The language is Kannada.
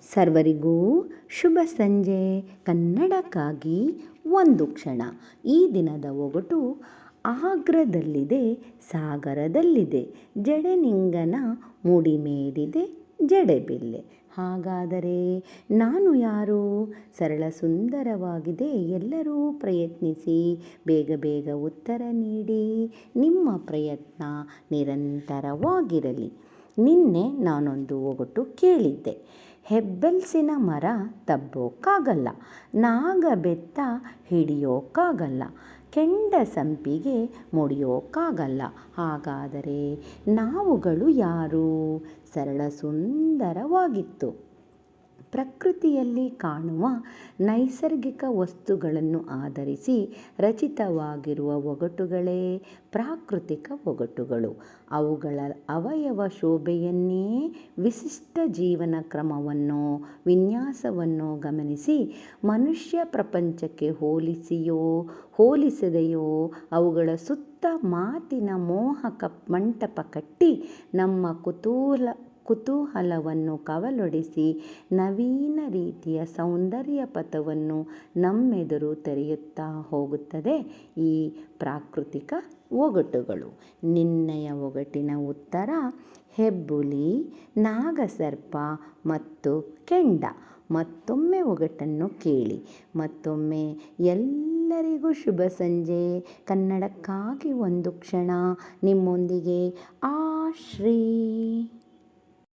ಸರ್ವರಿಗೂ ಶುಭ ಸಂಜೆ. ಕನ್ನಡಕ್ಕಾಗಿ ಒಂದು ಕ್ಷಣ. ಈ ದಿನದ ಒಗಟು: ಆಗ್ರದಲ್ಲಿದೆ ಸಾಗರದಲ್ಲಿದೆ, ಜಡೆನಿಂಗನ ಮುಡಿಮೇಲಿದೆ ಜಡೆಬಿಲ್ಲೆ. ಹಾಗಾದರೆ ನಾನು ಯಾರು? ಸರಳ ಸುಂದರವಾಗಿದೆ, ಎಲ್ಲರೂ ಪ್ರಯತ್ನಿಸಿ. ಬೇಗ ಬೇಗ ಉತ್ತರ ನೀಡಿ. ನಿಮ್ಮ ಪ್ರಯತ್ನ ನಿರಂತರವಾಗಿರಲಿ. ನಿನ್ನೆ ನಾನೊಂದು ಒಗಟು ಕೇಳಿದ್ದೆ. ಹೆಬ್ಬೆಲ್ಸಿನ ಮರ ತಬ್ಬೋಕ್ಕಾಗಲ್ಲ, ನಾಗಬೆತ್ತ ಹಿಡಿಯೋಕ್ಕಾಗಲ್ಲ, ಕೆಂಡ ಸಂಪಿಗೆ ಮುಡಿಯೋಕ್ಕಾಗಲ್ಲ. ಹಾಗಾದರೆ ನಾವುಗಳು ಯಾರು? ಸರಳ ಸುಂದರವಾಗಿತ್ತು. ಪ್ರಕೃತಿಯಲ್ಲಿ ಕಾಣುವ ನೈಸರ್ಗಿಕ ವಸ್ತುಗಳನ್ನು ಆಧರಿಸಿ ರಚಿತವಾಗಿರುವ ಒಗಟುಗಳೇ ಪ್ರಾಕೃತಿಕ ಒಗಟುಗಳು. ಅವುಗಳ ಅವಯವ ಶೋಭೆಯನ್ನೇ, ವಿಶಿಷ್ಟ ಜೀವನ ಕ್ರಮವನ್ನೋ ವಿನ್ಯಾಸವನ್ನೋ ಗಮನಿಸಿ ಮನುಷ್ಯ ಪ್ರಪಂಚಕ್ಕೆ ಹೋಲಿಸಿಯೋ ಹೋಲಿಸದೆಯೋ ಅವುಗಳ ಸುತ್ತ ಮಾತಿನ ಮೋಹಕ ಮಂಟಪ ಕಟ್ಟಿ ನಮ್ಮ ಕುತೂಹಲವನ್ನು ಕವಲೊಡೆಸಿ ನವೀನ ರೀತಿಯ ಸೌಂದರ್ಯ ಪಥವನ್ನು ನಮ್ಮೆದುರು ತೆರೆಯುತ್ತಾ ಹೋಗುತ್ತದೆ ಈ ಪ್ರಾಕೃತಿಕ ಒಗಟುಗಳು. ನಿನ್ನೆಯ ಒಗಟಿನ ಉತ್ತರ ಹೆಬ್ಬುಲಿ, ನಾಗಸರ್ಪ ಮತ್ತು ಕೆಂಡ. ಮತ್ತೊಮ್ಮೆ ಒಗಟನ್ನು ಕೇಳಿ. ಮತ್ತೊಮ್ಮೆ ಎಲ್ಲರಿಗೂ ಶುಭ ಸಂಜೆ. ಕನ್ನಡಕ್ಕಾಗಿ ಒಂದು ಕ್ಷಣ. ನಿಮ್ಮೊಂದಿಗೆ ಆಶ್ರೀ.